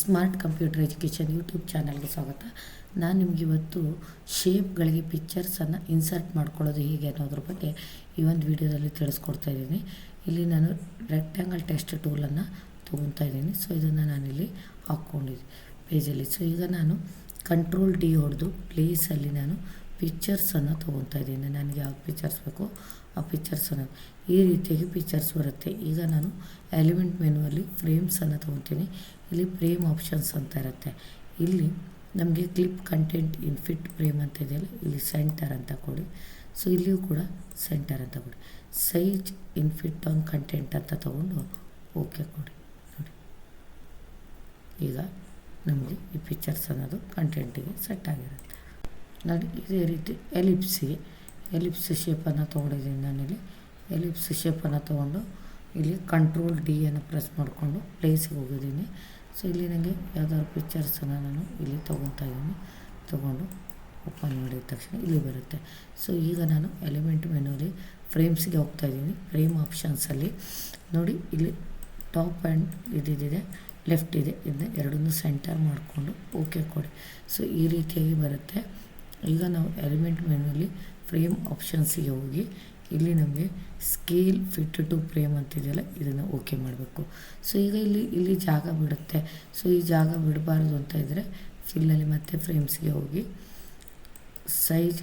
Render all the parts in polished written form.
Smart computer education YouTube ಚಾನಲ್ಗೆ ಸ್ವಾಗತ. ನಾನು ನಿಮ್ಗೆ ಇವತ್ತು ಶೇಪ್ಗಳಿಗೆ ಪಿಕ್ಚರ್ಸನ್ನು ಇನ್ಸರ್ಟ್ ಮಾಡ್ಕೊಳ್ಳೋದು ಹೇಗೆ ಅನ್ನೋದ್ರ ಬಗ್ಗೆ ಈ ಒಂದು ವಿಡಿಯೋದಲ್ಲಿ ತಿಳಿಸ್ಕೊಡ್ತಾ ಇದ್ದೀನಿ. ಇಲ್ಲಿ ನಾನು ರೆಕ್ಟ್ಯಾಂಗಲ್ ಟೆಸ್ಟ್ ಟೂಲನ್ನು ತೊಗೊತಾ ಇದ್ದೀನಿ. ಸೊ ಇದನ್ನು ನಾನಿಲ್ಲಿ ಹಾಕ್ಕೊಂಡಿದ್ದೀನಿ ಪೇಜಲ್ಲಿ. ಸೊ ಈಗ ನಾನು ಕಂಟ್ರೋಲ್ ಡಿ ಹೊಡೆದು ಪ್ಲೇಸಲ್ಲಿ ನಾನು ಪಿಕ್ಚರ್ಸನ್ನು ತೊಗೊತಾ ಇದ್ದೀನಿ. ನನಗೆ ಯಾವ ಪಿಕ್ಚರ್ಸ್ ಬೇಕೋ ಆ ಪಿಕ್ಚರ್ಸನ್ನು ಈ ರೀತಿಯಾಗಿ ಪಿಕ್ಚರ್ಸ್ ಬರುತ್ತೆ. ಈಗ ನಾನು ಎಲಿಮೆಂಟ್ ಮೆನುವಲ್ಲಿ ಫ್ರೇಮ್ಸನ್ನು ತೊಗೊತೀನಿ. ಇಲ್ಲಿ ಫ್ರೇಮ್ ಆಪ್ಷನ್ಸ್ ಅಂತ ಇರುತ್ತೆ. ಇಲ್ಲಿ ನಮಗೆ clip content in fit frame ಅಂತ ಇದೆಯಲ್ಲ, ಇಲ್ಲಿ ಸೆಂಟರ್ ಅಂತ ಕೊಡಿ. ಸೊ ಇಲ್ಲಿಯೂ ಕೂಡ ಸೆಂಟರ್ ಅಂತ ಕೊಡಿ. Size in fit on content ಅಂತ ತೊಗೊಂಡು ಓಕೆ ಕೊಡಿ. ನೋಡಿ, ಈಗ ನಮಗೆ ಈ ಪಿಕ್ಚರ್ಸ್ ಅನ್ನೋದು ಕಂಟೆಂಟಿಗೆ ಸೆಟ್ ಆಗಿರುತ್ತೆ. ನೋಡಿ, ಇದೇ ರೀತಿ ಎಲಿಪ್ಸ್ ಶೇಪನ್ನು ತೊಗೊಂಡಿದ್ದೀನಿ. ನಾನಿಲ್ಲಿ ಎಲಿಪ್ಸ್ ಶೇಪನ್ನು ತೊಗೊಂಡು ಇಲ್ಲಿ ಕಂಟ್ರೋಲ್ ಡಿ ಅನ್ನು ಪ್ರೆಸ್ ಮಾಡಿಕೊಂಡು ಪ್ಲೇಸಿಗೆ ಹೋಗಿದ್ದೀನಿ. ಸೊ ಇಲ್ಲಿ ನನಗೆ ಯಾವ್ದಾದ್ರು ಪಿಕ್ಚರ್ಸನ್ನು ನಾನು ಇಲ್ಲಿ ತೊಗೊತಾ ಇದ್ದೀನಿ. ತೊಗೊಂಡು ಓಪನ್ ಮಾಡಿದ ತಕ್ಷಣ ಇಲ್ಲಿ ಬರುತ್ತೆ. ಸೊ ಈಗ ನಾನು ಎಲಿಮೆಂಟ್ ಮೆನುವಲ್ಲಿ ಫ್ರೇಮ್ಸ್ಗೆ ಹೋಗ್ತಾ ಇದ್ದೀನಿ. ಫ್ರೇಮ್ ಆಪ್ಷನ್ಸಲ್ಲಿ ನೋಡಿ, ಇಲ್ಲಿ ಟಾಪ್ ಆ್ಯಂಡ್ ಇದಿದೆ, ಲೆಫ್ಟ್ ಇದೆ. ಇದನ್ನ ಎರಡನ್ನೂ ಸೆಂಟರ್ ಮಾಡಿಕೊಂಡು ಓಕೆ ಕೊಡಿ. ಸೊ ಈ ರೀತಿಯಾಗಿ ಬರುತ್ತೆ. ಈಗ ನಾವು ಎಲಿಮೆಂಟ್ ಮೆನುವಲ್ಲಿ ಫ್ರೇಮ್ ಆಪ್ಷನ್ಸಿಗೆ ಹೋಗಿ ಇಲ್ಲಿ ನಮಗೆ ಸ್ಕೇಲ್ ಫಿಟ್ ಟು ಫ್ರೇಮ್ ಅಂತಿದೆಯಲ್ಲ, ಇದನ್ನು ಓಕೆ ಮಾಡಬೇಕು. ಸೊ ಈಗ ಇಲ್ಲಿ ಜಾಗ ಬಿಡುತ್ತೆ. ಸೊ ಈ ಜಾಗ ಬಿಡಬಾರ್ದು ಅಂತ ಇದ್ದರೆ ಫಿಲ್ಲಲ್ಲಿ ಮತ್ತೆ ಫ್ರೇಮ್ಸ್ಗೆ ಹೋಗಿ ಸೈಜ್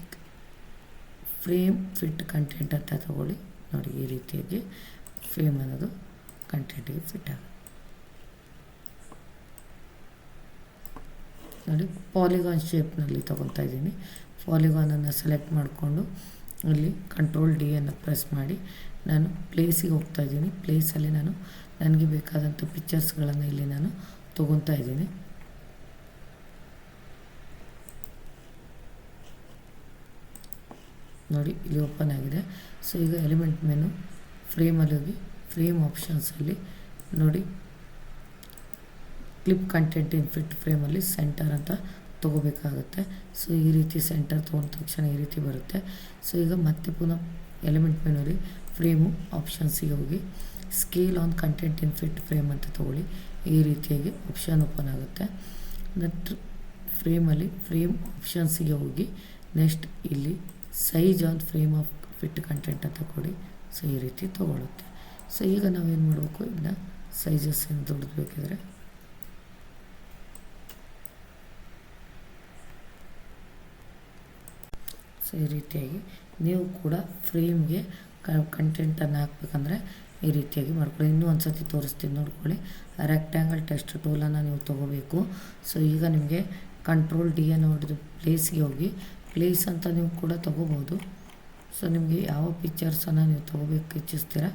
ಫ್ರೇಮ್ ಫಿಟ್ ಕಂಟೆಂಟ್ ಅಂತ ತಗೊಳ್ಳಿ. ನೋಡಿ, ಈ ರೀತಿಯಾಗಿ ಫ್ರೇಮ್ ಅನ್ನೋದು ಕಂಟೆಂಟಿಗೆ ಫಿಟ್ ಆಗುತ್ತೆ. ನೋಡಿ, ಪಾಲಿಗಾನ್ ಶೇಪ್ನಲ್ಲಿ ತೊಗೊತಾ ಇದ್ದೀನಿ. ಪಾಲಿಗಾನನ್ನು ಸೆಲೆಕ್ಟ್ ಮಾಡಿಕೊಂಡು ಇಲ್ಲಿ ಕಂಟ್ರೋಲ್ ಡಿ ಅನ್ನು ಪ್ರೆಸ್ ಮಾಡಿ ನಾನು ಪ್ಲೇಸಿಗೆ ಹೋಗ್ತಾ ಇದ್ದೀನಿ. ಪ್ಲೇಸಲ್ಲಿ ನಾನು ನನಗೆ ಬೇಕಾದಂಥ ಪಿಕ್ಚರ್ಸ್ಗಳನ್ನು ಇಲ್ಲಿ ನಾನು ತೊಗೊತಾ ಇದ್ದೀನಿ. ನೋಡಿ, ಇಲ್ಲಿ ಓಪನ್ ಆಗಿದೆ. ಸೊ ಈಗ ಎಲಿಮೆಂಟ್ ಮೆನು ಫ್ರೇಮಲ್ಲಿ ಹೋಗಿ ಫ್ರೇಮ್ ಆಪ್ಷನ್ಸಲ್ಲಿ ನೋಡಿ, ಕ್ಲಿಪ್ ಕಂಟೆಂಟ್ ಇನ್ ಫಿಟ್ ಫ್ರೇಮಲ್ಲಿ ಸೆಂಟರ್ ಅಂತ ತೊಗೋಬೇಕಾಗುತ್ತೆ. ಸೊ ಈ ರೀತಿ ಸೆಂಟರ್ ತೊಗೊಂಡ ತಕ್ಷಣ ಈ ರೀತಿ ಬರುತ್ತೆ. ಸೊ ಈಗ ಮತ್ತೆ ಪುನಃ ಎಲಿಮೆಂಟ್ ಮೆನುವಲ್ಲಿ ಫ್ರೇಮು ಆಪ್ಷನ್ಸಿಗೆ ಹೋಗಿ scale on content in fit frame ಅಂತ ತೊಗೊಳ್ಳಿ. ಈ ರೀತಿಯಾಗಿ ಆಪ್ಷನ್ ಓಪನ್ ಆಗುತ್ತೆ. ನೆಕ್ಸ್ಟ್ ಫ್ರೇಮಲ್ಲಿ ಫ್ರೇಮ್ ಆಪ್ಷನ್ಸಿಗೆ ಹೋಗಿ ನೆಕ್ಸ್ಟ್ ಇಲ್ಲಿ size on frame of fit content ಅಂತ ಕೊಡಿ. ಸೊ ಈ ರೀತಿ ತೊಗೊಳುತ್ತೆ. ಸೊ ಈಗ ನಾವೇನು ಮಾಡಬೇಕು, ಇದನ್ನ ಸೈಜಸ್ ಏನು ದೊಡ್ಡದು ಬೇಕಿದ್ರೆ ಸೊ ಈ ರೀತಿಯಾಗಿ ನೀವು ಕೂಡ ಫ್ರೇಮ್ಗೆ ಕಂಟೆಂಟನ್ನು ಹಾಕಬೇಕಂದ್ರೆ ಈ ರೀತಿಯಾಗಿ ಮಾಡ್ಕೊಳ್ಳಿ. ಇನ್ನೂ ಒಂದು ಸತಿ ತೋರಿಸ್ತೀನಿ, ನೋಡ್ಕೊಳ್ಳಿ. ರೆಕ್ಟ್ಯಾಂಗಲ್ ಟೆಸ್ಟ್ ಟೂಲನ್ನು ನೀವು ತೊಗೋಬೇಕು. ಸೊ ಈಗ ನಿಮಗೆ ಕಂಟ್ರೋಲ್ ಡಿ ಅನ್ನು ಹೊಡೆದು ಪ್ಲೇಸ್ಗೆ ಹೋಗಿ ಪ್ಲೇಸ್ ಅಂತ ನೀವು ಕೂಡ ತೊಗೋಬೋದು. ಸೊ ನಿಮಗೆ ಯಾವ ಪಿಕ್ಚರ್ಸನ್ನು ನೀವು ತೊಗೋಬೇಕು ಇಚ್ಛಿಸ್ತೀರ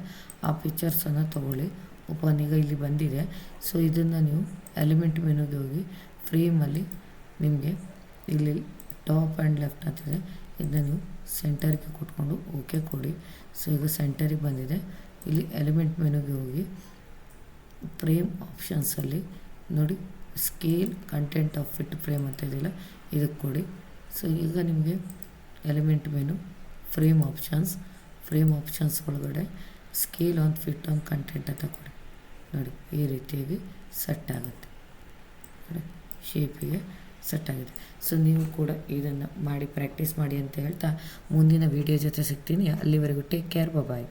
ಆ ಪಿಕ್ಚರ್ಸನ್ನು ತೊಗೊಳ್ಳಿ. ಓಪನ್ ಈಗ ಇಲ್ಲಿ ಬಂದಿದೆ. ಸೊ ಇದನ್ನು ನೀವು ಎಲಿಮೆಂಟ್ ಮೆನುಗೆ ಹೋಗಿ ಫ್ರೇಮಲ್ಲಿ ನಿಮಗೆ ಇಲ್ಲಿ ಟಾಪ್ ಆ್ಯಂಡ್ ಲೆಫ್ಟ್ ಅಂತಿದೆ, ಇದನ್ನು ನೀವು ಸೆಂಟರ್ಗೆ ಕೊಟ್ಕೊಂಡು ಓಕೆ ಕೊಡಿ. ಸೊ ಈಗ ಸೆಂಟರಿಗೆ ಬಂದಿದೆ. ಇಲ್ಲಿ ಎಲಿಮೆಂಟ್ ಮೆನುಗೆ ಹೋಗಿ ಫ್ರೇಮ್ ಆಪ್ಷನ್ಸಲ್ಲಿ ನೋಡಿ, scale content of fit frame ಅಂತ ಇದೆಯಲ್ಲ, ಇದಕ್ಕೆ ಕೊಡಿ. ಸೊ ಈಗ ನಿಮಗೆ ಎಲಿಮೆಂಟ್ ಮೆನು ಫ್ರೇಮ್ ಆಪ್ಷನ್ಸ್ ಒಳಗಡೆ scale on fit on content ಅಂತ ಕೊಡಿ. ನೋಡಿ, ಈ ರೀತಿಯಾಗಿ ಸೆಟ್ ಆಗುತ್ತೆ. ನೋಡಿ, ಶೇಪಿಗೆ ಸೆಟ್ ಆಗಿದೆ. ಸೊ ನೀವು ಕೂಡ ಇದನ್ನು ಮಾಡಿ ಪ್ರಾಕ್ಟೀಸ್ ಮಾಡಿ ಅಂತ ಹೇಳ್ತಾ ಮುಂದಿನ ವಿಡಿಯೋ ಜೊತೆ ಸಿಗ್ತೀನಿ. ಅಲ್ಲಿವರೆಗೂ ಟೇಕ್ ಕೇರ್, ಬಾಯ್.